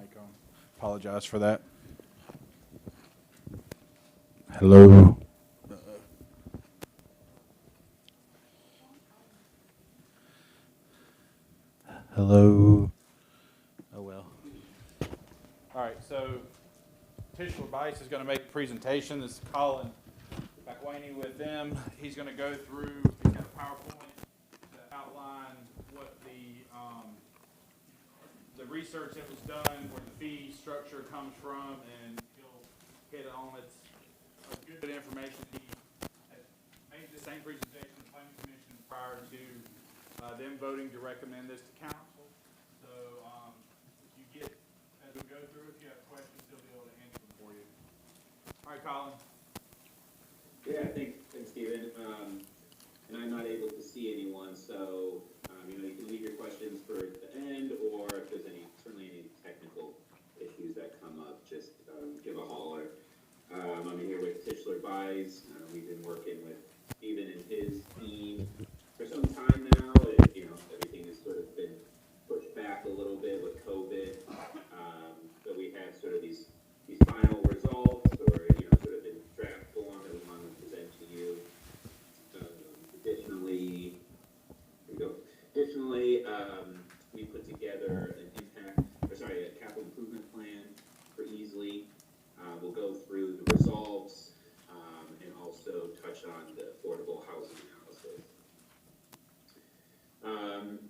mic on. Apologize for that. Hello. Hello. Oh well. All right. So Tishler Bice is going to make a presentation. This is Colin McWaney with them. He's going to go through. He's got a PowerPoint to outline what the research that was done, where the fee structure comes from, and he'll hit on its good information. He had made the same presentation to the Planning Commission prior to them voting to recommend this to council. So if you get, as we go through, if you have questions, he'll be able to answer them for you. All right, Colin. Yeah, thanks, Stephen. And I'm not able to see anyone, so you can leave your questions for the end, or if there's certainly any technical issues that come up, just give a holler. I'm here with Tishler Bice. We've been working with Stephen and his team for some time now. Everything has sort of been pushed back a little bit with COVID. So we have sort of these final results, or sort of in draft form that we want to present to you. Additionally, we put together a capital improvement plan for Easley. We'll go through the results and also touch on the affordable housing analysis.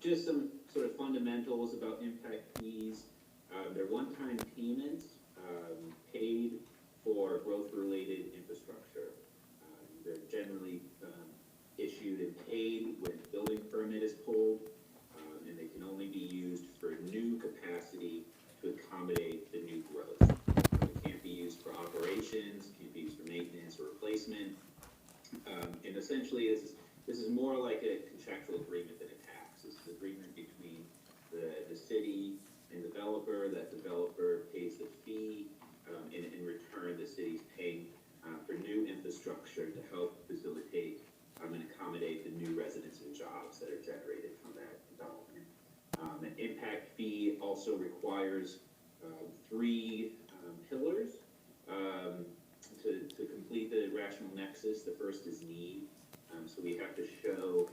Just some sort of fundamentals about impact fees. They're one-time payments paid for growth-related infrastructure. They're generally issued and paid when the building permit is pulled, and they can only be used for new capacity to accommodate the new growth. It can't be used for operations, can't be used for maintenance or replacement. And essentially, this is more like a contractual agreement than a tax. It's an agreement between the city and developer. That developer pays the fee, and in return, the city's paying for new infrastructure to help facilitate and accommodate the new residents and jobs that are generated from that development. An impact fee also requires three pillars to complete the rational nexus. The first is need. So we have to show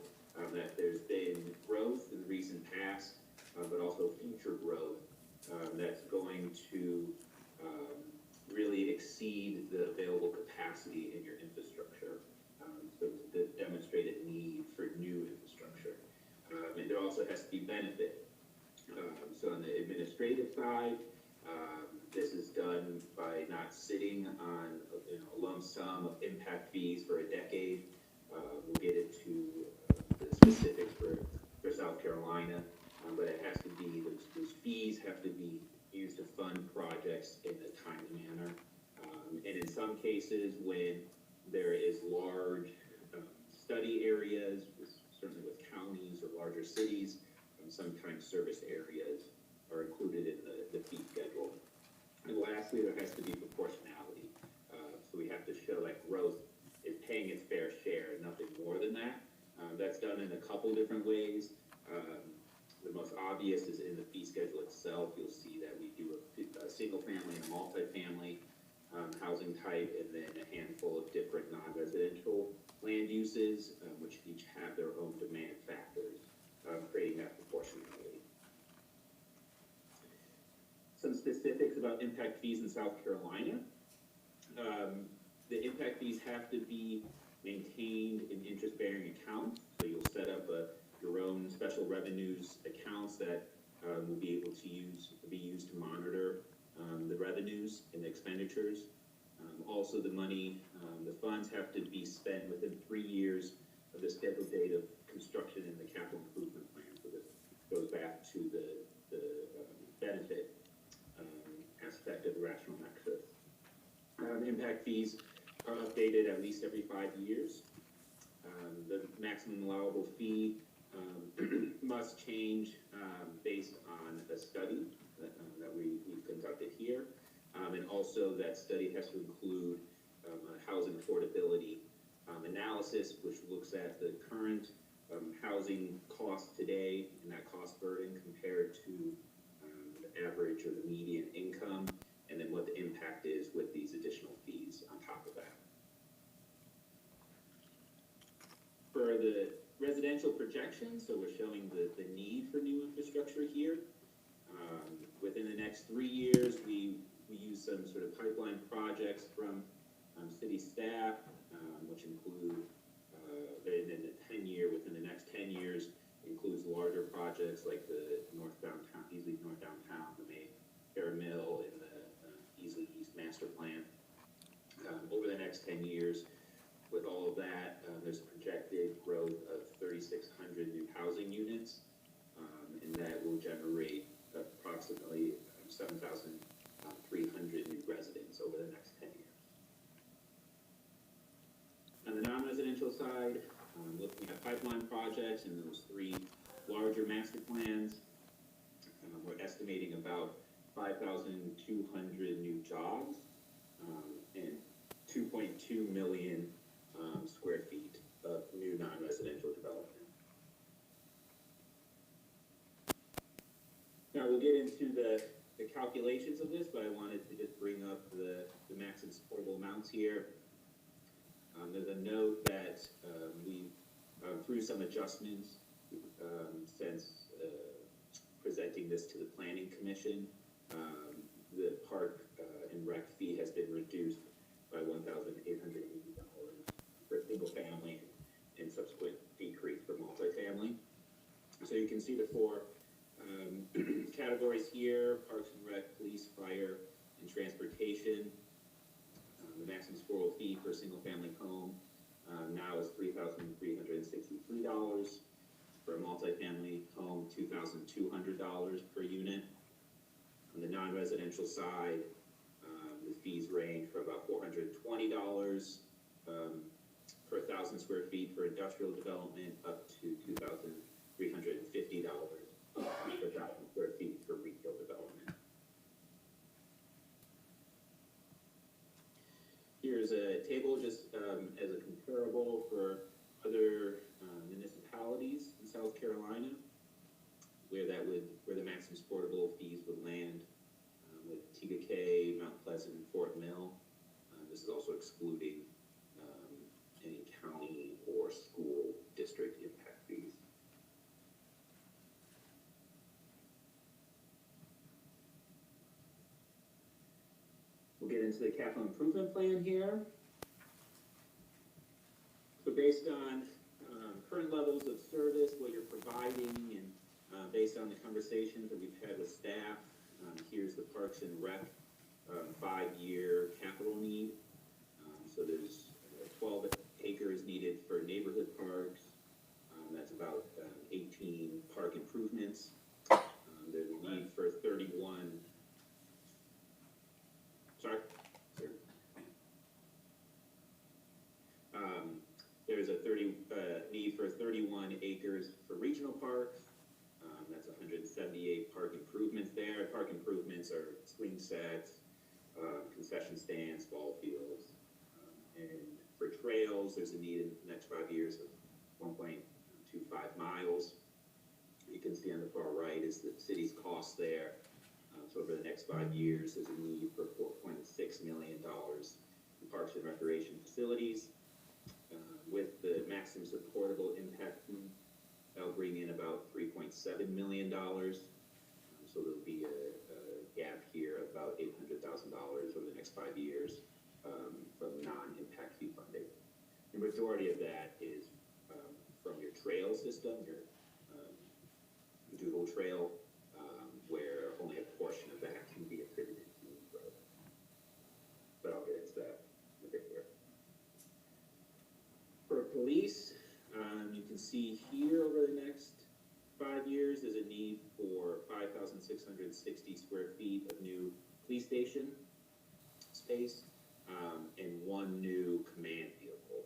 that there's been growth in the recent past, but also future growth that's going to really exceed the available capacity in your infrastructure. So the demonstrated need for new infrastructure. And there also has to be benefit. So on the administrative side, this is done by not sitting on a lump sum of impact fees for a decade. We'll get into the specifics for South Carolina, but it has to be, those fees have to be used to fund projects in a timely manner. And in some cases, when there is large study areas, certainly with counties or larger cities, sometimes service areas are included in the fee schedule. And lastly, there has to be proportionality. So we have to show that growth is paying its fair share, nothing more than that. That's done in a couple different ways. The most obvious is in the fee schedule itself. You'll see that we do a single family and a multifamily housing type, and then a handful of different non-residential land uses, which each have their own demand factors, creating that proportionality. Some specifics about impact fees in South Carolina. The impact fees have to be maintained in interest-bearing accounts. So you'll set up your own special revenues accounts that will be able to be used to monitor the revenues and the expenditures. Also, the money, the funds have to be spent within 3 years of the scheduled date of construction in the capital improvement plan. So this goes back to the benefit aspect of the rational nexus. Impact fees are updated at least every 5 years. The maximum allowable fee must change based on a study that we conducted here. And also that study has to include a housing affordability analysis, which looks at the current housing cost today and that cost burden compared to average or the median income, and then what the impact is with these additional fees on top of that. For the residential projections, so we're showing the need for new infrastructure here. Within the next 3 years, we use some sort of pipeline projects from city staff, which include, within the next 10 years, includes larger projects like the North Downtown, Easley North Downtown, the Mayfair Mill, and the Easley East Master Plan. Over the next 10 years, with all of that, there's a projected growth of 3,600 new housing units, and that will generate approximately 7,300 new residents over the next 10 years. On the non-residential side, looking at pipeline projects and those 3 larger master plans, we're estimating about 5,200 new jobs and 2.2 million square feet of new non-residential development. Now we'll get into the calculations of this, but I wanted to just bring up the maximum supportable amounts here. There's a note that we through some adjustments since presenting this to the Planning Commission, the park and rec fee has been reduced by $1,880 for single family and subsequent decrease for multifamily. So you can see the 4 categories here: parks and rec, police, fire, and transportation. The maximum supportable fee for a single family home now is $3,363. For a multifamily home, $2,200 per unit. On the non-residential side, the fees range from about $420 per 1,000 square feet for industrial development up to $2,350 per 1,000 square feet for retail development. Here's a table just as a comparable for other municipalities in South Carolina, where the maximum supportable fees would land with TGK, Mount Pleasant, and Fort Mill. This is also excluding any county or school district impact fees. We'll get into the capital improvement plan here. So based on current levels of service, what you're providing, and based on the conversations that we've had with staff, here's the Parks and Rec 5-year capital need. So there's 12 acres needed for neighborhood parks. That's about 18 park improvements. There's a need for 31. Sorry? Sure. There's a need for 31 acres for regional parks. That's 178 park improvements there. Park improvements are swing sets, concession stands, ball fields. And for trails, there's a need in the next 5 years of 1.25 miles. You can see on the far right is the city's cost there. So over the next 5 years, there's a need for $4.6 million in parks and recreation facilities. With the maximum supportable impact fee, that'll bring in about $3.7 million. So there'll be a gap here of about $800,000 over the next 5 years from non-impact fee funding. The majority of that is from your trail system, your Doodle Trail, where only a portion of that can be attributed to growth. But I'll get into that in a bit here. For police, you can see here over the next 5 years, there's a need for 5,660 square feet of new police station space and 1 new command vehicle.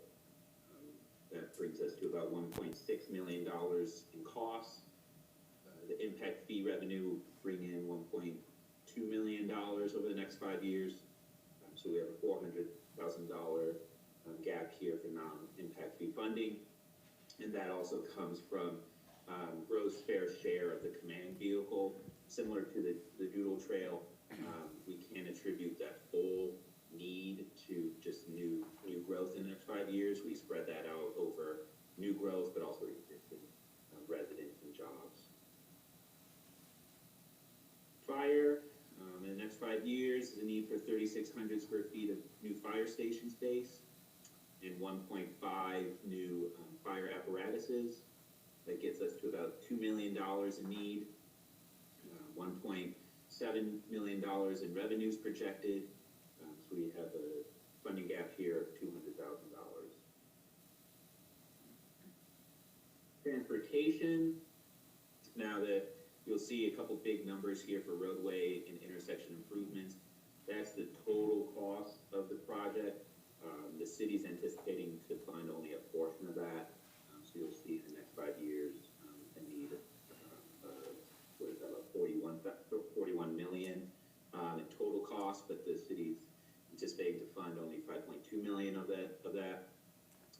That brings us to about $1.6 million in costs. The impact fee revenue bring in $1.2 million over the next 5 years. So we have a $400,000 gap here for non-impact fee funding. And that also comes from gross fair share of the command vehicle. Similar to the Doodle Trail, we can't attribute that full need to just new growth in the next 5 years. We spread that out over new growth, but also existing residents and jobs. Fire, in the next 5 years, the need for 3,600 square feet of new fire station space and 1.5 new fire apparatuses. That gets us to about $2 million in need, $1.7 million in revenues projected. So we have a funding gap here of $200,000. Transportation. Now you'll see a couple big numbers here for roadway and intersection improvements. That's the total cost of the project. The city's anticipating to fund only a portion of that. So you'll see in the next 5 years a need what is that, about 41 million in total cost, but the city's anticipating to fund only 5.2 million of that.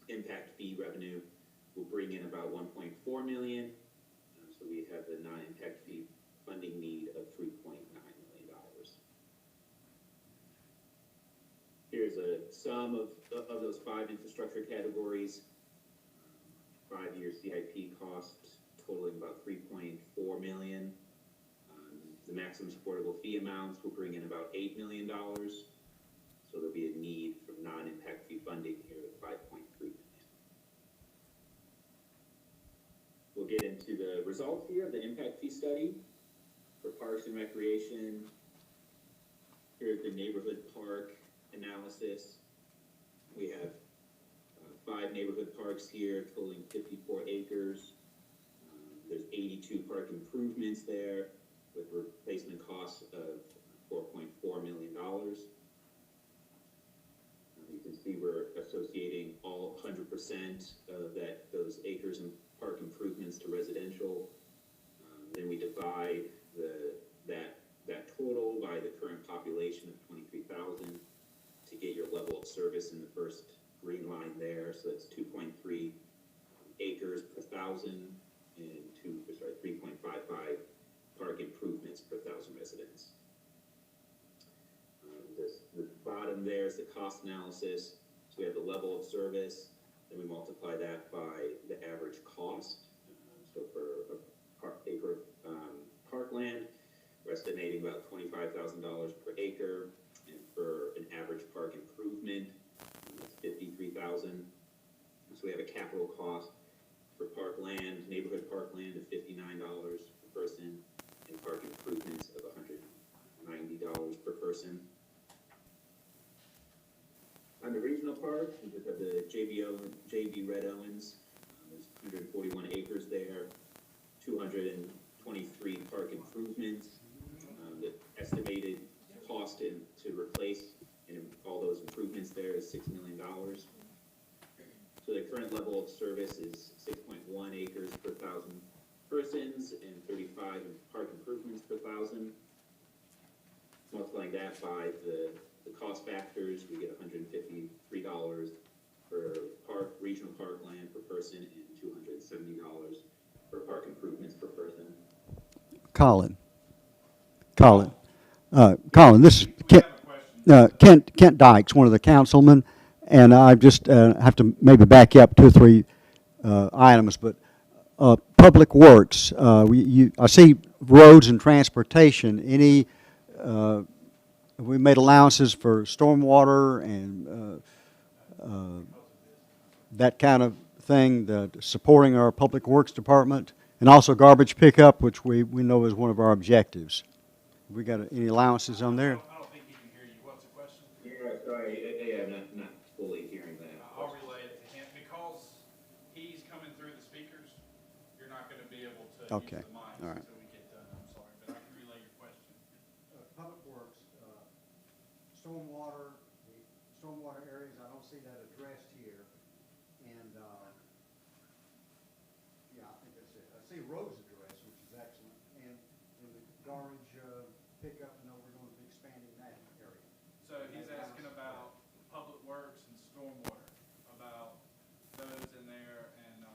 Impact fee revenue will bring in about 1.4 million. So we have a non-impact fee funding need of $3.9 million. Here's a sum of those 5 infrastructure categories. 5-year CIP costs totaling about $3.4 million. The maximum supportable fee amounts will bring in about $8 million. So there'll be a need for non-impact fee funding here of $5.3 million. We'll get into the results here of the impact fee study for parks and recreation. Here's the neighborhood park analysis. We have 5 neighborhood parks here totaling 54 acres. There's 82 park improvements there with replacement costs of $4.4 million. You can see we're associating all 100% of those acres and park improvements to residential. Then we divide that total by the current population of 23,000 to get your level of service in the first green line there. So that's 2.3 acres per thousand and 3.55 park improvements per thousand residents. The bottom there is the cost analysis. So we have the level of service, then we multiply that by the average cost. So for a acre parkland, we're estimating about $25,000 per acre, and for an average park improvement, it's $53,000. So we have a capital cost for parkland, neighborhood parkland of $59 per person, and park improvements of $190 per person. On the regional park, we just have the JV Red Owens. There's 141 acres there, 223 park improvements. The estimated cost to replace all those improvements there is $6 million. So the current level of service is 6.1 acres per thousand persons and 35 park improvements per thousand. Multiplying that by the cost factors, we get $153 per regional parkland per person and $270 for park improvements per person. Colin, this is Kent Dykes, one of the councilmen, and I just have to maybe back you up 2 or 3 items, but Public Works, I see roads and transportation. We made allowances for stormwater and that kind of thing, supporting our Public Works Department, and also garbage pickup, which we know is one of our objectives. We got any allowances on there? I don't think he can hear you. What's the question? Yeah, sorry, I'm not fully hearing that. I'll relay it to him. Because he's coming through the speakers, you're not going to be able to use the mic All right. until we get done. I'm sorry, but I can relay your question. Public Works, stormwater, the stormwater areas, I don't see that addressed here. And, yeah, I think that's it. I see roads addressed, which is excellent. And the garbage pickup, I know we're going to be expanding that area. So he's asking about Public Works and stormwater, about those in there, and I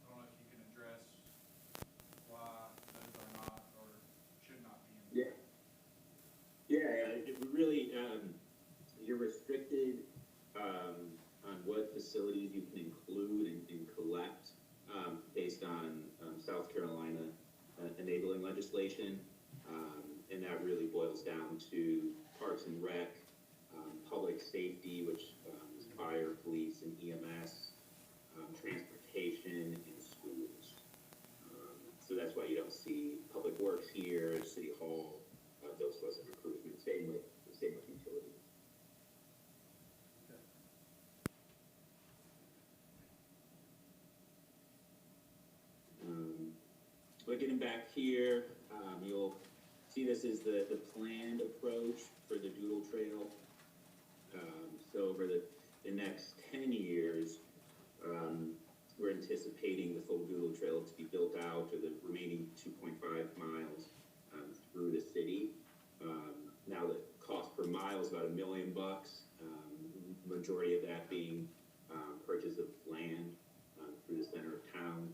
don't know if you can address enabling legislation, and that really boils down to Parks and Rec, public safety, which is fire, police, and EMS, transportation, and schools. So that's why you don't see Public Works here, City Hall, those sorts of improvements. Same with utilities. But getting back here, you'll see this is the planned approach for the Doodle Trail. So over the next 10 years, we're anticipating the full Doodle Trail to be built out, or the remaining 2.5 miles through the city. Now the cost per mile is about $1 million, majority of that being purchase of land through the center of town.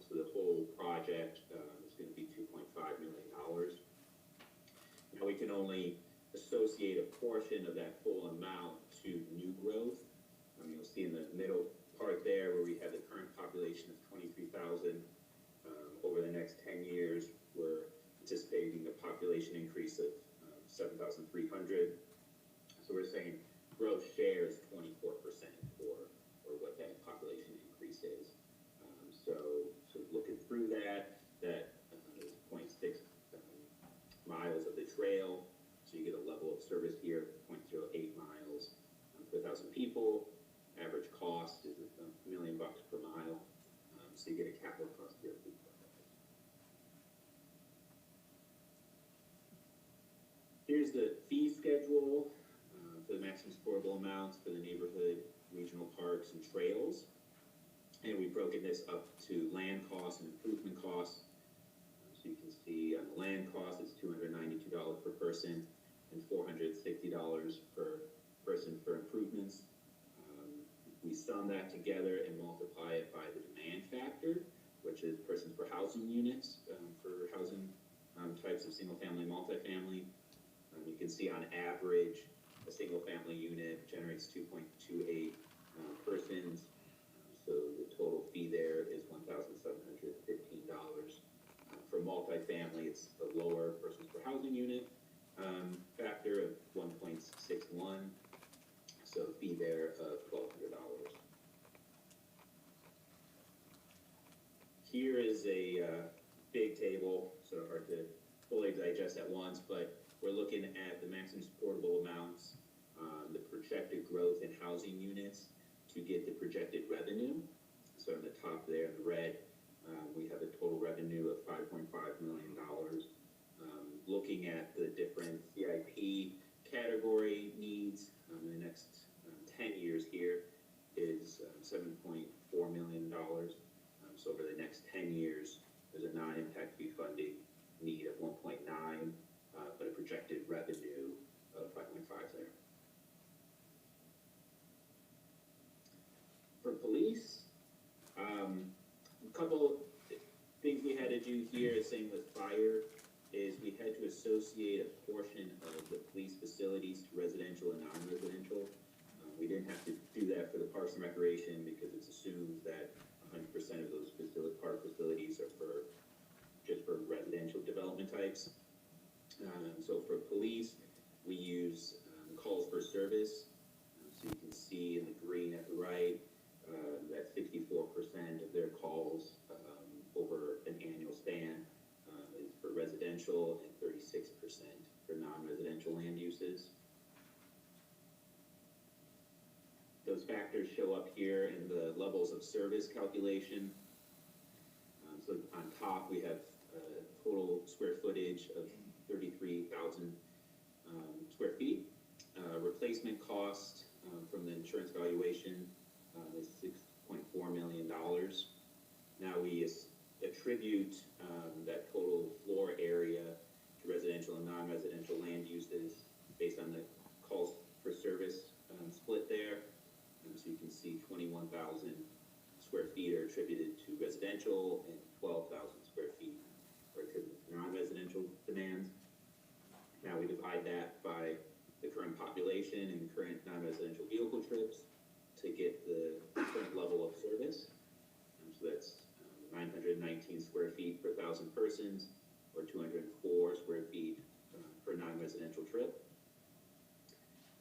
So the whole project is going to be $2.5 million. Now we can only associate a portion of that full amount to new growth. You'll see in the middle part there where we have the current population of 23,000. Over the next 10 years, we're anticipating a population increase of 7,300. So we're saying growth share is 24% for what that population increase is. So looking through that is 0.6 miles of the trail. So you get a level of service here, 0.08 miles per 1,000 people. Average cost is $1 million per mile. So you get a capital cost here of $3 million. Here's the fee schedule for the maximum supportable amounts for the neighborhood, regional parks, and trails. And we've broken this up to land costs and improvement costs. So you can see on the land cost, it's $292 per person and $460 per person for improvements. We sum that together and multiply it by the demand factor, which is persons per housing units for housing types of single-family, multifamily. You can see on average, a single-family unit generates 2.28 persons. So the total fee there is $1,715. For multifamily, it's the lower persons per housing unit factor of 1.61. So fee there of $1,200. Here is a big table, so hard to fully digest at once, but we're looking at the maximum supportable amounts, the projected growth in housing units to get the projected revenue. So on the top there in the red, we have a total revenue of $5.5 million. Looking at the different CIP category needs in the next 10 years here is $7.4 million. So over the next 10 years, there's a non-impact fee funding need of 1.9, but a projected revenue of 5.5 there. For police, a couple things we had to do here, same with fire, is we had to associate a portion of the police facilities to residential and non-residential. We didn't have to do that for the Parks and Recreation because it's assumed that 100% of those park facilities are just for residential development types. So for police, we use calls for service. So you can see in the green at the right that 64% of their calls over an annual span is for residential and 36% for non-residential land uses. Those factors show up here in the levels of service calculation. So on top we have total square footage of 33,000 square feet. Replacement cost from the insurance valuation is $6.4 million. Now we attribute that total floor area to residential and non-residential land uses based on the calls for service split there. So you can see 21,000 square feet are attributed to residential and 12,000 square feet are attributed to non-residential demands. Now we divide that by the current population and current non-residential vehicle trips to get the current level of service. So that's 919 square feet per 1,000 persons or 204 square feet per non-residential trip.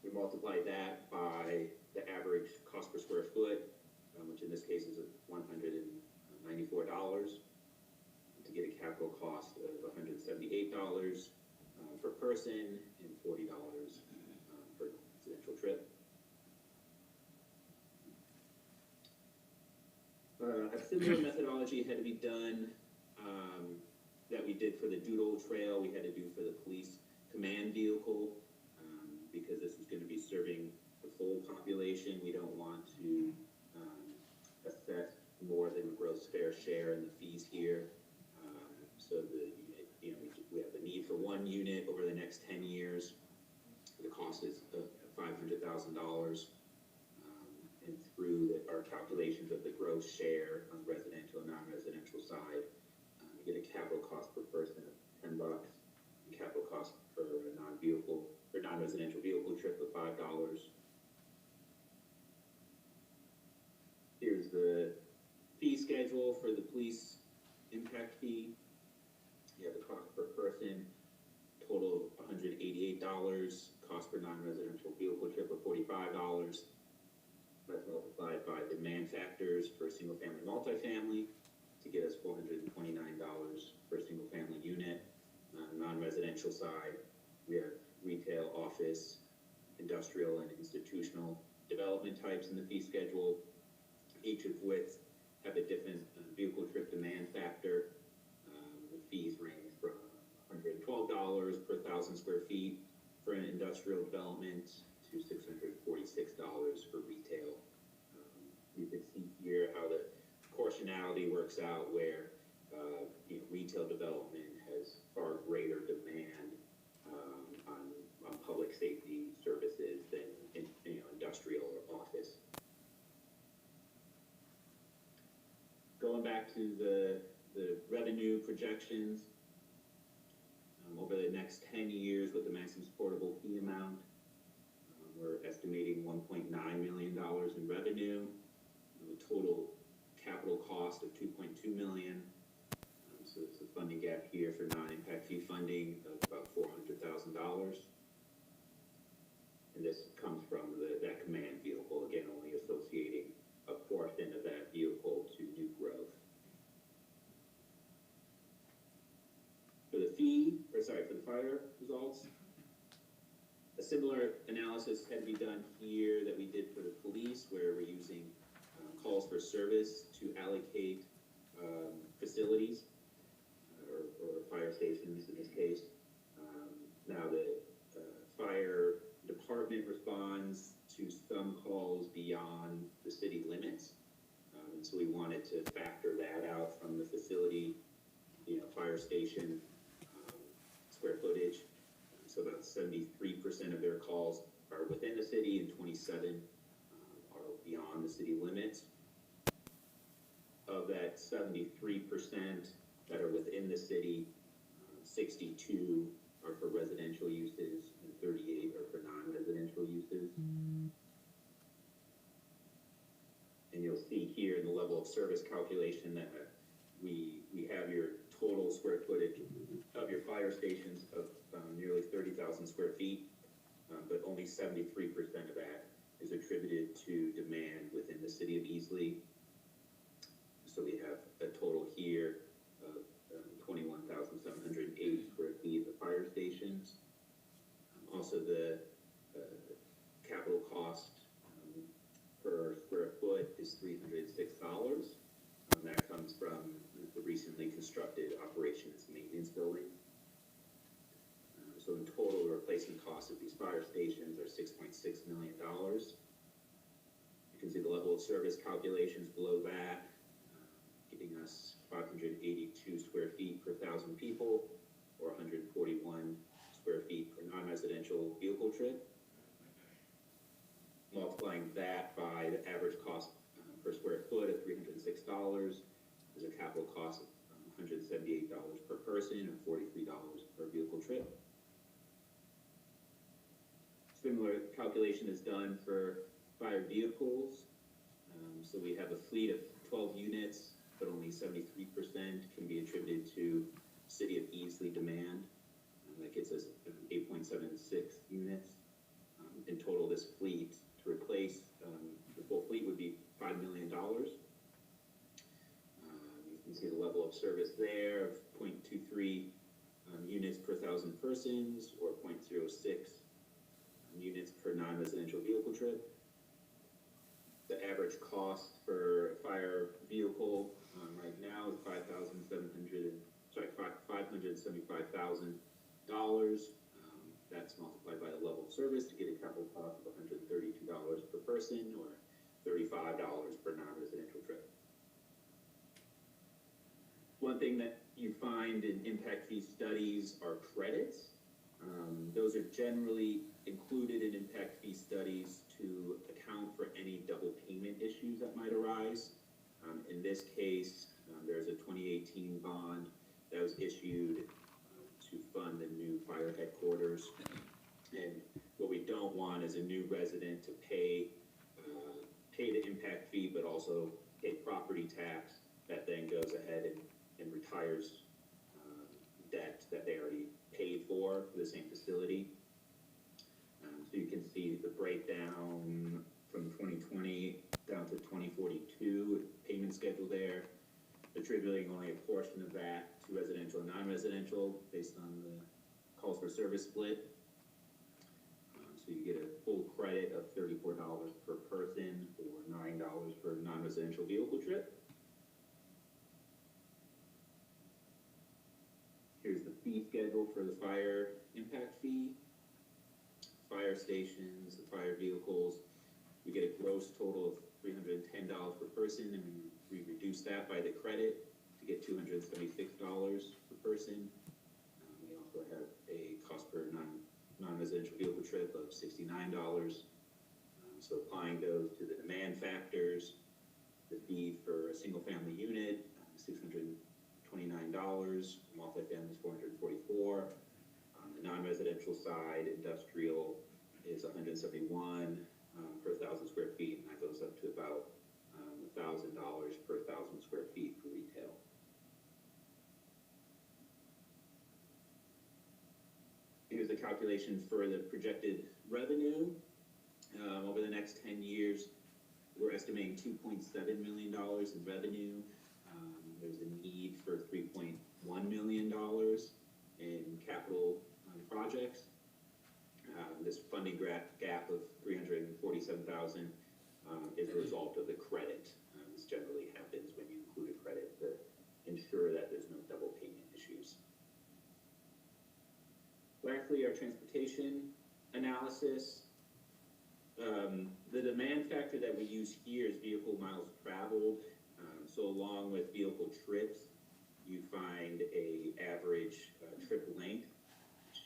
We multiply that by the average cost per square foot, which in this case is $194, to get a capital cost of $178 per person and $40 per residential trip. A similar methodology had to be done that we did for the Doodle Trail. We had to do for the police command vehicle because this was going to be serving the full population. We don't want to assess more than gross fair share in the fees here. So we have the need for one unit over the next 10 years. The cost is $500,000. And through our calculations of the gross share on the residential and non-residential side, you get a capital cost per person of $10, and capital cost for a non-residential vehicle trip of $5. Here's the fee schedule for the police impact fee. You have the cost per person, total of $188, cost per non-residential vehicle trip of $45. That's multiplied by demand factors for a single-family multifamily to get us $429 for a single-family unit. Non-residential side, we have retail, office, industrial, and institutional development types in the fee schedule, each of which have a different vehicle trip demand factor. The fees range from $112 per 1,000 square feet for an industrial development to $646 for retail. You can see here how the proportionality works out where retail development has far greater demand on public safety services than industrial or office. Going back to the revenue projections, over the next 10 years with the maximum supportable fee amount, we're estimating $1.9 million in revenue, a total capital cost of $2.2 million. So there's a funding gap here for non-impact fee funding of about $400,000. And this comes from that command vehicle, again, only associating a portion of that vehicle to new growth. For the fire results, a similar analysis had to be done here that we did for the police, where we're using calls for service to allocate facilities or fire stations in this case. Now the fire department responds to some calls beyond the city limits, and so we wanted to factor that out from the facility, fire station square footage. So about 73% of their calls are within the city and 27 are beyond the city limits. Of that 73% that are within the city, 62 are for residential uses and 38 are for non-residential uses. And you'll see here in the level of service calculation that we have your total square footage of your fire stations of nearly 30,000 square feet, but only 73% of that is attributed to demand within the city of Easley. So we have a total here of 21,780 square feet of fire stations. Also, the capital cost per square foot is $306. That comes from the recently constructed operations maintenance building. So in total, the replacement cost of these fire stations are $6.6 million. You can see the level of service calculations below that, giving us 582 square feet per 1,000 people, or 141 square feet per non-residential vehicle trip. Multiplying that by the average cost per square foot of $306 is a capital cost of $178 per person and $43 per vehicle trip. Similar calculation is done for fire vehicles. So we have a fleet of 12 units, but only 73% can be attributed to City of Easley demand. That gets us 8.76 units. In total, this fleet, to replace the full fleet, would be $5 million. You can see the level of service there of 0.23 units per 1,000 persons, or 0.06 units per non-residential vehicle trip. The average cost for a fire vehicle right now is $575,000. That's multiplied by the level of service to get a capital cost of $132 per person, or $35 per non-residential trip. One thing that you find in impact fee studies are credits. Those are generally included in impact fee studies to account for any double payment issues that might arise. In this case, there's a 2018 bond that was issued to fund the new fire headquarters. And what we don't want is a new resident to pay the impact fee, but also pay property tax that then goes ahead and retires debt that they already paid for the same facility. So you can see the breakdown from 2020 down to 2042, payment schedule there, attributing only a portion of that to residential and non-residential based on the calls for service split. So you get a full credit of $34 per person, or $9 for a non-residential vehicle trip. Here's the fee schedule for the fire impact fee. Fire stations, the fire vehicles, we get a gross total of $310 per person, and we reduce that by the credit to get $276 per person. We also have a cost per non-residential vehicle trip of $69. So applying those to the demand factors, the fee for a single family unit, $629, multifamily is $444. On the non-residential side, industrial is $171 per 1,000 square feet, and that goes up to about $1,000 per 1,000 square feet for retail. Here's the calculation for the projected revenue. Over the next 10 years, we're estimating $2.7 million in revenue. There's a need for $3.1 million in capital projects. This funding gap of $347,000 is a result of the credit. This generally happens when you include a credit to ensure that there's no double payment issues. Lastly, our transportation analysis. The demand factor that we use here is vehicle miles traveled. So along with vehicle trips, you find a average trip length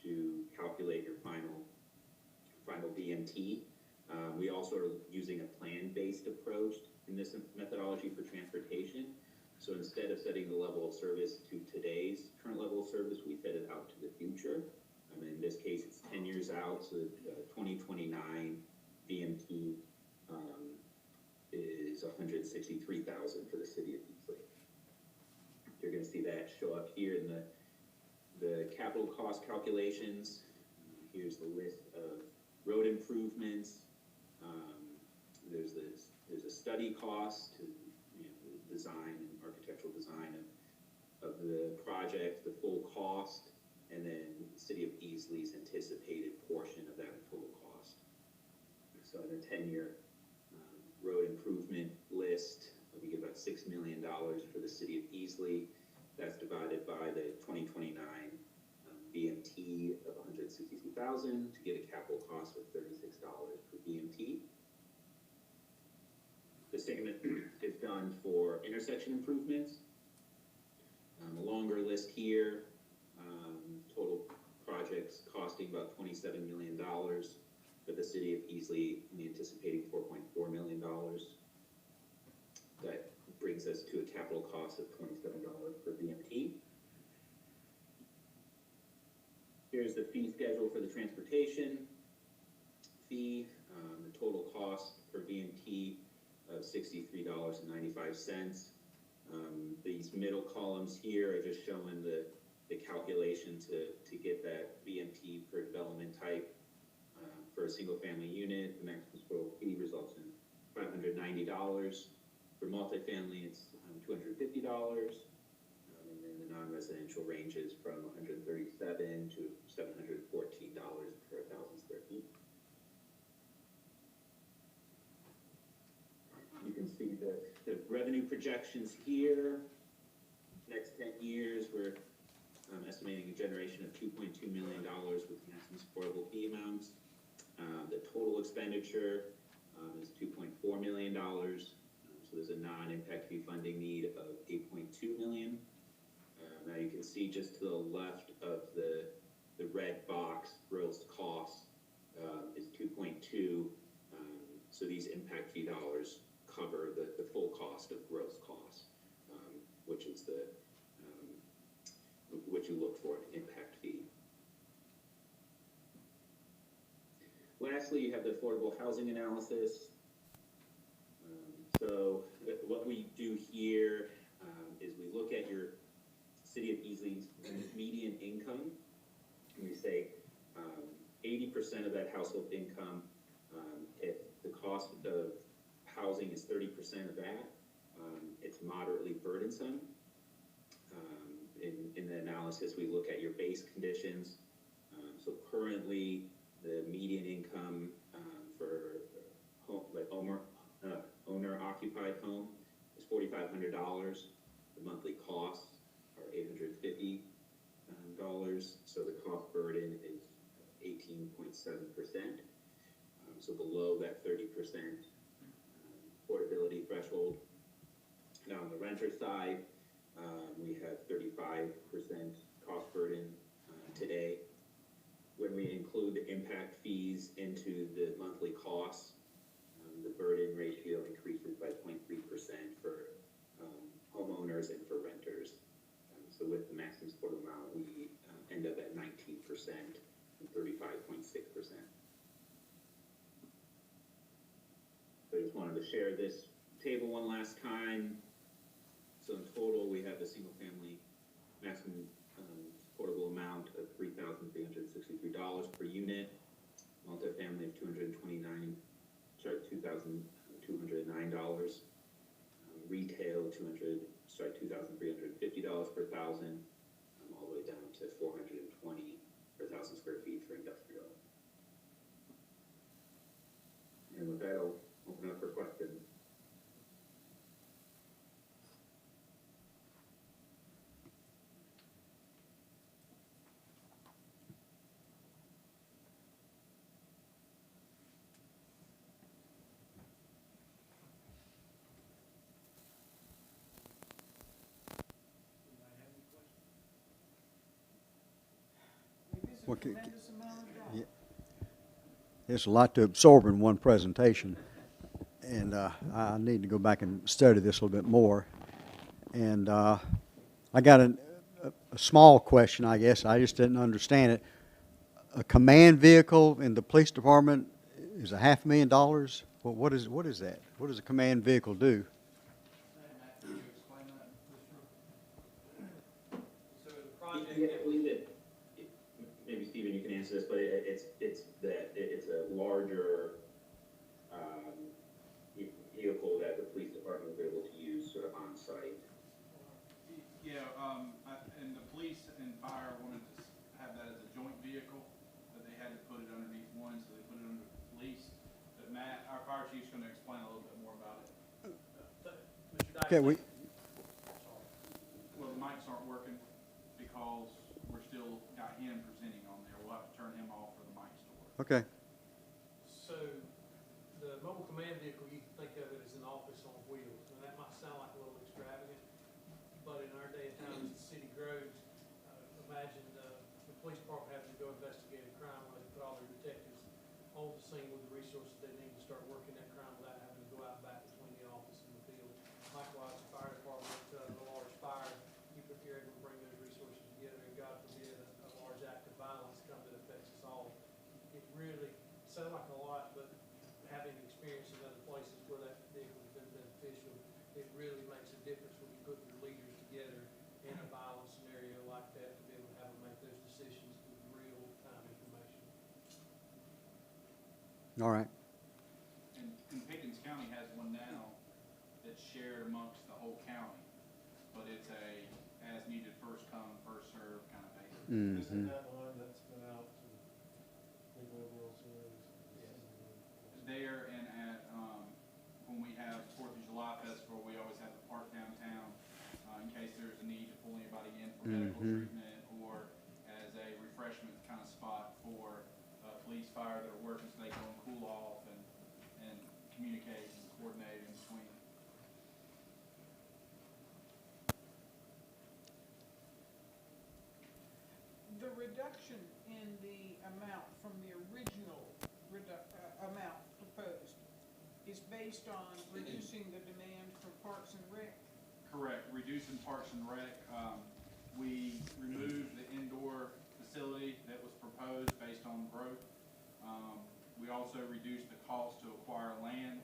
to calculate your final VMT. We also are using a plan-based approach in this methodology for transportation. So instead of setting the level of service to today's current level of service, we set it out to the future. In this case, it's 10 years out, so 2029 VMT is $163,000 for the city of Easley. You're going to see that show up here in the capital cost calculations. Here's the list of road improvements. There's a study cost to the design and architectural design of the project, the full cost, and then the city of Easley's anticipated portion of that total cost. So in a 10-year road improvement list, we get about $6 million for the city of Easley. That's divided by the 2029 BMT of $162,000 to get a capital cost of $36 per BMT. The same is done for intersection improvements. A longer list here. Total projects costing about $27 million. For the city of Easley, we anticipating $4.4 million. That brings us to a capital cost of $27 per BMT. Here's the fee schedule for the transportation fee. The total cost per BMT of $63.95. These middle columns here are just showing the the calculation to get that BMT per development type for a single-family unit. The maximum supportable fee results in $590. For multifamily, it's $250. And then the non-residential ranges from $137 to $714 per 1,000 square feet. You can see the revenue projections here. Next 10 years, we're estimating a generation of $2.2 million with maximum supportable fee amounts. The total expenditure is $2.4 million. So there's a non-impact fee funding need of $8.2 million. Now you can see just to the left of the red box, gross cost is 2.2. So these impact fee dollars cover the full cost of gross costs, which is what you look for in impact fee. Lastly, you have the affordable housing analysis. So what we do here is we look at your City of Easley's median income, and we say 80% of that household income, if the cost of housing is 30% of that, it's moderately burdensome. In the analysis, we look at your base conditions. So currently, the median income for home, like owner-occupied home is $4,500. The monthly costs are $850. So the cost burden is 18.7%. So below that 30% affordability threshold. Now on the renter side, we have 35% cost burden today. When we include the impact fees into the monthly costs, the burden ratio increases by 0.3% for homeowners and for renters. So with the maximum supportable amount, we end up at 19% and 35.6%. So I just wanted to share this table one last time. So in total, we have a single-family maximum supportable amount of $3,363 per unit, multifamily of $209, retail $2,350 per thousand, all the way down to $420 per 1,000 square feet for industrial. And with that, I'll open up for questions. Okay. Yeah. There's a lot to absorb in one presentation, and I need to go back and study this a little bit more. And I got a small question, I guess. I just didn't understand it. A command vehicle in the police department is $500,000. Well, what is that? What does a command vehicle do? Yeah, I believe that. Maybe Stephen, you can answer this, but it's a larger vehicle that the police department will be able to use sort of on site. Yeah, and the police and fire wanted to have that as a joint vehicle, but they had to put it underneath one, so they put it under the police. But Matt, our fire chief's going to explain a little bit more about it. Okay, Well, the mics aren't working because we're still got him presenting on there. We'll have to turn him off for the mics to work. Okay. So the mobile command vehicle, you can think of it as an office on wheels. And that might sound like a little extravagant, but in our day and time as the city grows, imagine the police department having to go investigate a crime where they put all their detectives on the scene with the resources they need to start working that crime without having to go out back between the office and the field. Likewise, the fire department, the large fire, if you're able to bring those resources together, and God forbid a large act of violence come that affects us all. It really sounds like a lot, but having experience in other places where that vehicle has been beneficial, it really makes a difference when you put your leaders together in a violent scenario like that to be able All right. And Pickens County has one now that's shared amongst the whole county, but it's a as-needed, first-come, first-served kind of basis. Mm-hmm. That line that's been out to people overall series. There and at, when we have Fourth of July Festival, we always have a park downtown, in case there's a need to pull anybody in for medical treatment or as a refreshment kind of spot for, police, fire that are working so they can go and cool off and communicate and coordinate in between. The reduction in the amount from the original amount proposed is based on reducing the demand for Parks and Rec? Correct, reducing Parks and Rec. We removed the indoor facility that was proposed based on growth. We also reduced the cost to acquire land.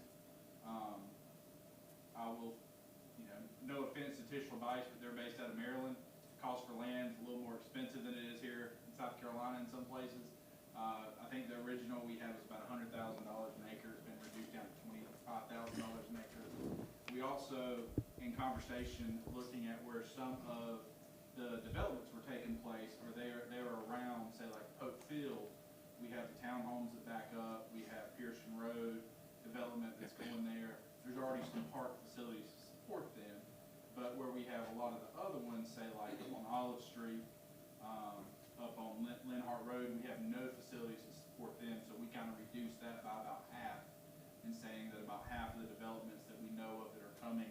I will, no offense to Tischler Bice, but they're based out of Maryland. The cost for land is a little more expensive than it is here in South Carolina in some places. I think the original we had was about $100,000 an acre. It's been reduced down to $25,000 an acre. We also, in conversation, looking at where some of the developments were taking place, or they are around, say like Pope Field. We have the townhomes that back up. We have Pearson Road development that's going there. There's already some park facilities to support them, but where we have a lot of the other ones, say like on Olive Street, up on Linhart Road, we have no facilities to support them, so we kind of reduced that by about half, and saying that about half of the developments that we know of that are coming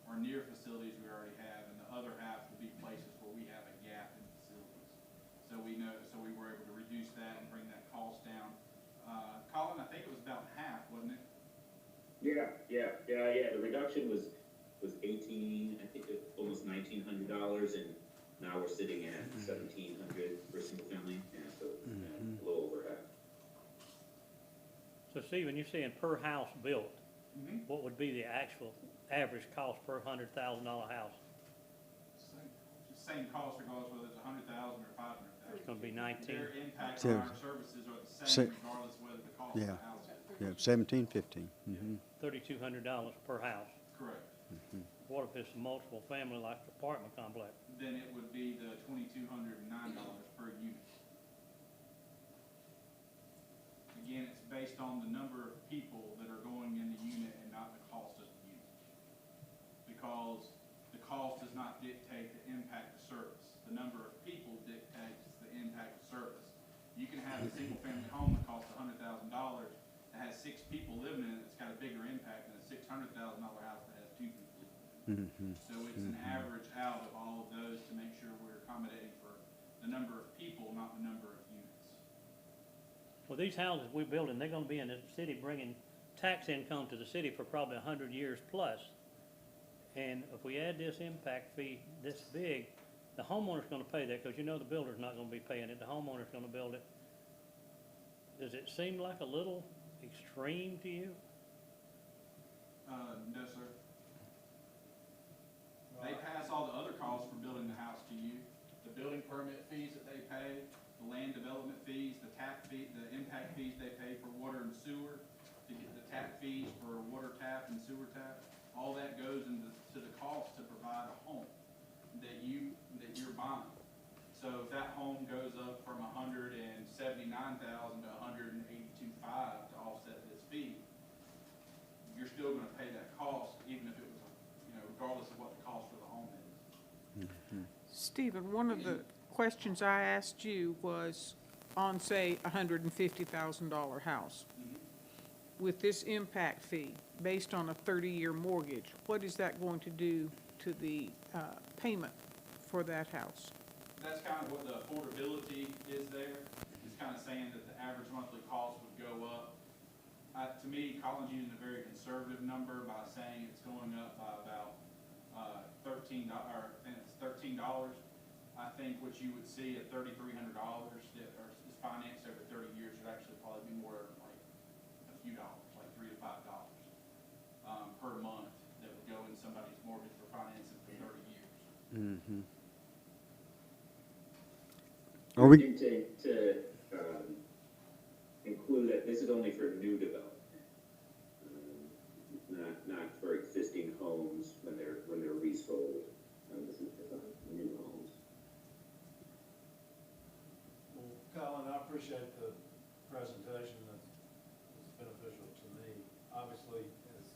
are near facilities we already have, and the other half will be places where we have a gap in facilities. So we were able to reduce that and bring that cost down. Colin, I think it was about half, wasn't it? Yeah. The reduction was 18, I think it's almost $1,900, and now we're sitting at 1,700 for a single family. Yeah, so a little over half. So Stephen, you're saying per house built, Mm-hmm. what would be the actual average cost per $100,000 house? Same cost regardless whether it's $100,000 or $500,000. It's gonna be 19. Their impact So- on our services are the same regardless of whether the cost of Yeah. the house is. Yeah, 17, 15. Mm-hmm. $3,200 per house. Correct. What if it's a multiple family like apartment complex? Then it would be the $2,209 per unit. Again, it's based on the number of people that are going in the unit and not the cost of the unit. Because the cost does not dictate the impact of service. The number of people dictates the impact of service. You can have a single-family home that costs $100,000 that has 6 people living in it, that's got a bigger impact than a $600,000 house that has 2 people living in it. So it's an average out of all of those to make sure we're accommodating for the number of people, not the number of units. Well, these houses we're building, they're gonna be in the city bringing tax income to the city for probably 100 years plus. And if we add this impact fee this big, the homeowner's gonna pay that, because the builder's not gonna be paying it, the homeowner's gonna build it. Does it seem like a little extreme to you? No, sir. They pass all the other costs for building the house to you. The building permit fees that they pay, the land development fees, the tap fee, the impact fees they pay for water and sewer, to get the tap fees for water tap and sewer tap, all that goes into the cost to provide a home that you're buying. So if that home goes up from $179,000 to $182,500 to offset this fee, you're still gonna pay that cost, even if it was, regardless of what the cost of the home is. Stephen, one of the questions I asked you was on, say, a $150,000 house. With this impact fee, based on a 30-year mortgage, what is that going to do to the payment for that house? That's kind of what the affordability is there. It's kind of saying that the average monthly cost would go up. To me, Colin's using a very conservative number by saying it's going up by about $13. I think what you would see at $3,300 that is financed over 30 years would actually probably be more like a few dollars, like $3 to $5 per month that would go in somebody's mortgage for financing for 30 years. Are we? To include include that this is only for new development. Not for existing homes when they're resold. This is for new homes. Well, Colin, I appreciate the presentation. That's beneficial to me. Obviously, as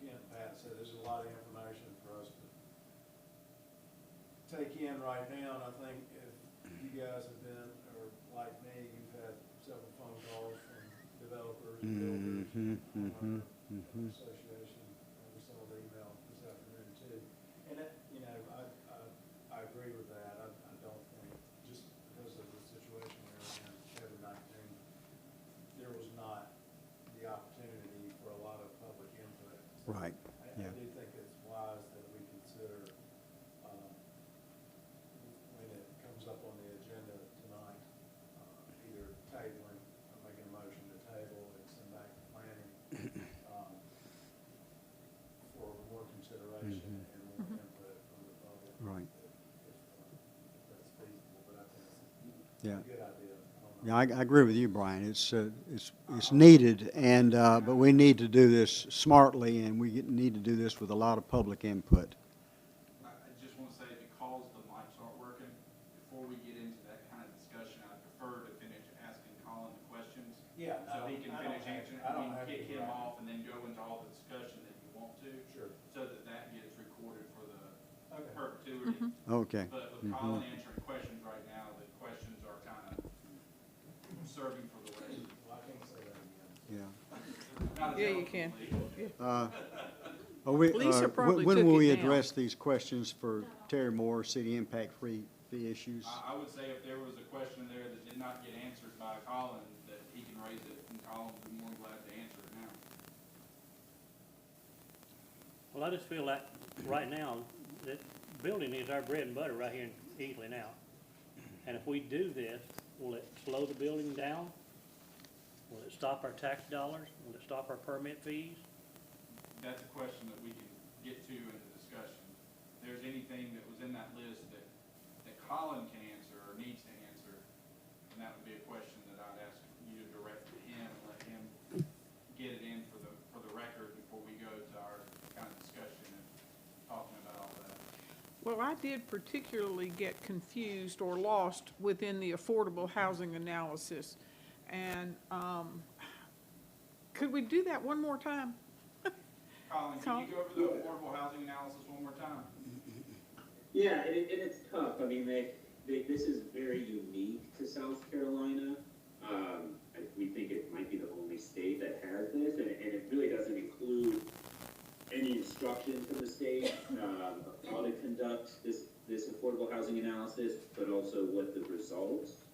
Ken and Pat said, there's a lot of information for us to take in right now, and I think if you guys have been, or like me, you've had several phone calls from developers, builders, homeowner association, we saw the email this afternoon too. And that, you know, I agree with that. I don't think, just because of the situation we're in, COVID-19, there was not the opportunity for a lot of public input. So Right, I yeah. do think it's wise that we consider, when it comes up on the agenda tonight, either tabling, or making a motion to table and send back to planning, for more consideration and more input from the public. Right. If that's feasible, but I think it's Yeah. a good idea. Yeah, I agree with you, Brian. It's needed, and, but we need to do this smartly, and we need to do this with a lot of public input. I just want to say, because the mics aren't working, before we get into that kind of discussion, I prefer to finish asking Colin the questions. Yeah, So he can finish answering, I and don't then have kick to him write. off, and then go into all the discussion that you want to. Sure. So that gets recorded for the Okay. perpetuity. Okay. But with Colin answering questions right now, the questions are kind of serving for the record. Well, I can't say that again. Yeah. Not as Yeah, you can. eloquently. Lisa probably when took will it we down. address these questions for Terry Moore, city impact fee issues? I would say if there was a question there that did not get answered by Colin, that he can raise it, and Colin would be more than glad to answer it now. Well, I just feel like right now, that building is our bread and butter right here in Easley now. And if we do this, will it slow the building down? Will it stop our tax dollars? Will it stop our permit fees? That's a question that we can get to in the discussion. If there's anything that was in that list that Colin can answer or needs to answer, then that would be a question that I'd ask you to direct to him and let him get it in for the record before we go to our kind of discussion and talking about all that. Well, I did particularly get confused or lost within the affordable housing analysis. And could we do that one more time? Colin, can you go over the affordable housing analysis one more time? Yeah, and it's tough. I mean, this is very unique to South Carolina. We think it might be the only state that has this, and it really doesn't include any instruction from the state of how to conduct this affordable housing analysis, but also what the results,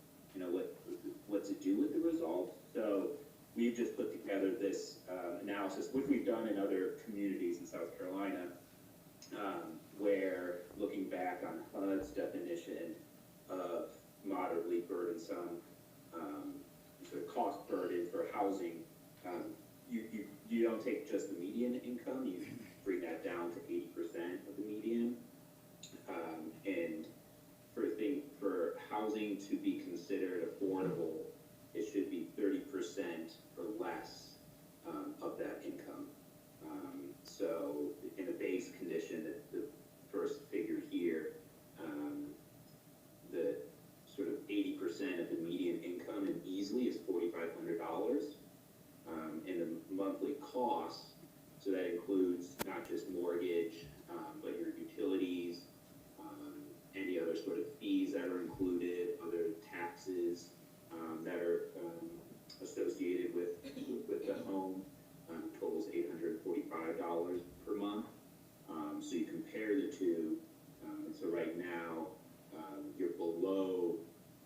what to do with the results. So we've just put together this analysis, which we've done in other communities in South Carolina, where looking back on HUD's definition of moderately burdensome sort of cost burden for housing, you don't take just the median income, you bring that down to 80% of the median. And for housing to be considered affordable, it should be 30% or less of that income. So in a base condition, the first figure here, the sort of 80% of the median income in Easley is $4,500. And the monthly costs, so that includes not just mortgage, but your utilities, any other sort of fees that are included, other taxes that are associated with the home, totals $845 per month. So you compare the two, so right now you're below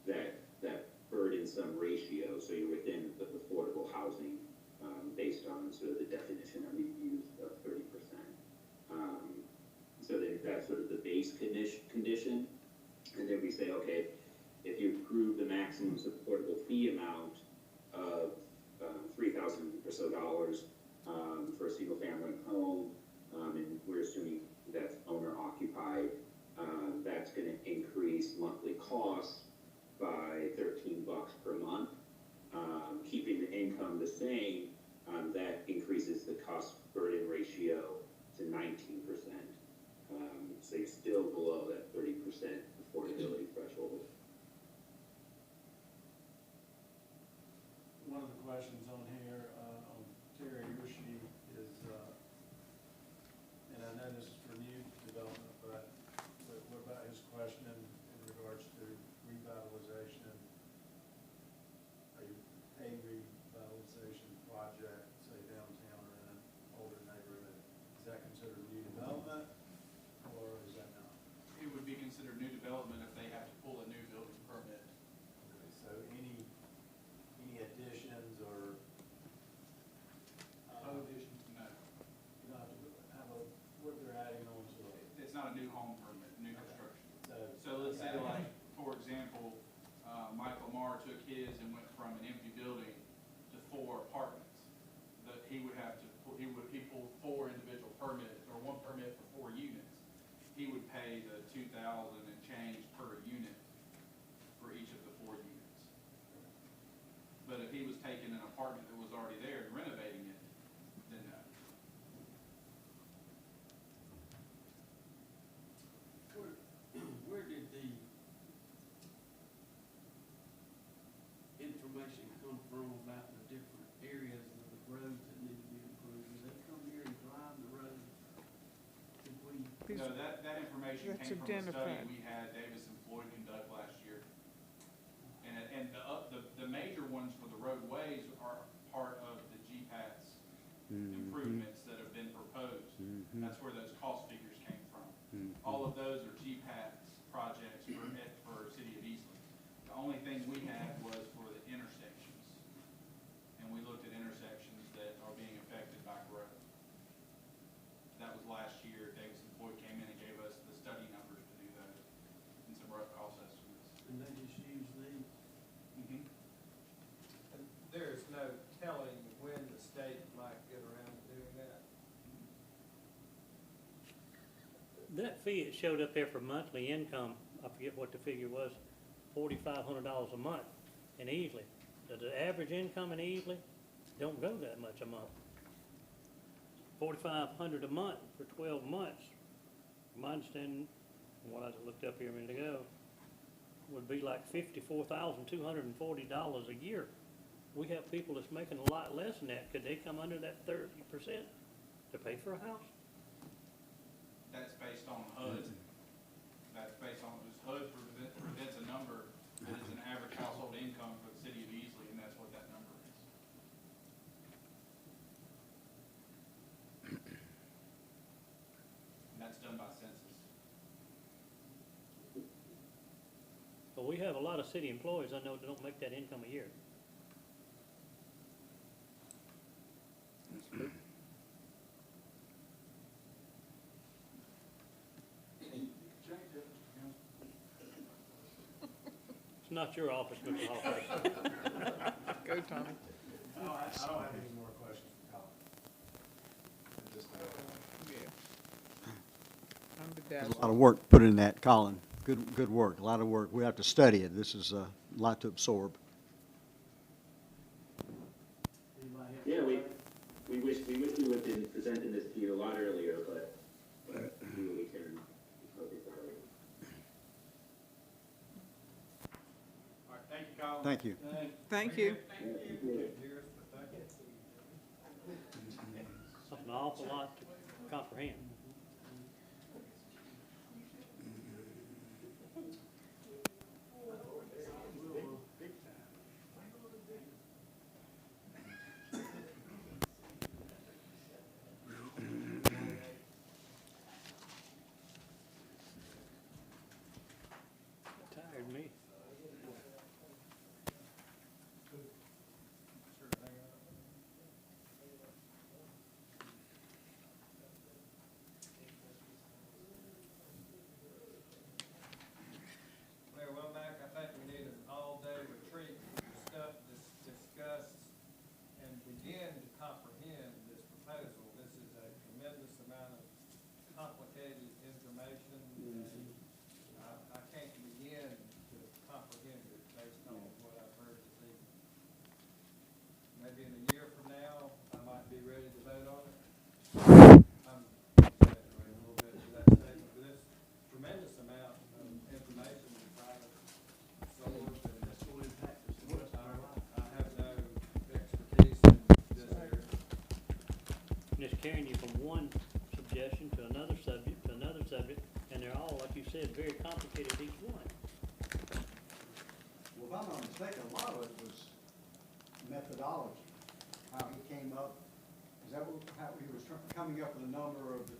that burdensome ratio, so you're within the affordable housing based on sort of the definition that we've used of 30%. So then that's sort of the base condition, and then we say, okay, if you approve the maximum supportable fee amount of $3,000 or so for a single family home, and we're assuming that's owner occupied, that's going to increase monthly costs by $13 per month, keeping same, that increases the cost burden ratio to 19%. So you're still below that 30% affordability threshold. One of the questions on here, on Terry, your sheet is, and I know this is for new development, but what about his question in regards to revitalization? A revitalization project, say downtown or in an older neighborhood, is that considered new development, or is that not? It would be considered new development if they have to pull a new building permit. Okay, so any additions or, No additions, no. you know, how about what they're adding on to it? It's not a new home permit, new construction. So, So let's say like, for example, Mike Lamar took his and went from an empty building to 4 apartments. That he would have to, he pulled 4 individual permits, or 1 permit for 4 units. He would pay the 2,000 and change per unit for each of the 4 units. But if he was taking an apartment that was already there and renovating it, then no. Where did the information come from about the different areas of the roads that need to be improved? Did they come here and drive the road? Did we? These- No, that information That's came from a study identified. we had Davis and Floyd conduct last year. And the major ones for the roadways are part of the GPATS improvements that have been proposed. That's where those cost figures came from. All of those are GPATS projects for City of Easley. The only thing we had was for the intersections. And we looked at intersections that are being affected by growth. That was last year. Davis and Floyd came in and gave us the study numbers to do those and some rough cost estimates. And they just use these? And there's no telling when the state might get around to doing that. That fee that showed up there for monthly income, I forget what the figure was, $4,500 a month in Easley. The average income in Easley don't go that much a month. $4,500 a month for 12 months, my understanding, from what I looked up here a minute ago, would be like $54,240 a year. We have people that's making a lot less than that. Could they come under that 30% to pay for a house? That's based on HUD. That's based on, HUD presents a number that is an average household income for the City of Easley, and that's what that number is. And that's done by census. But we have a lot of city employees I know that don't make that income a year. It's not your office, Mr. Hawkins. Go, Tommy. I don't have any more questions for Colin. At this time. Yeah. I'm There's bedazzled. a lot of work put in that, Colin. Good work, a lot of work. We have to study it. This is a lot to absorb. Anybody have? Yeah, we wish we would have been presenting this to you a lot earlier, but we can focus on it. All right, thank you, Colin. Thank you. Thank you. Something an awful lot to comprehend. Tired me. carrying you from one suggestion to another subject, and they're all, like you said, very complicated, each one. Well, if I'm not mistaken, a lot of it was methodology, how he came up, is that how he was coming up with a number of the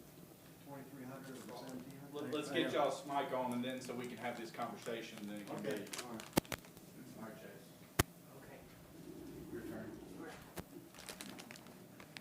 2,300 or 1,700? Let's get y'all's mic on and then so we can have this conversation and then it can Okay, be. all right.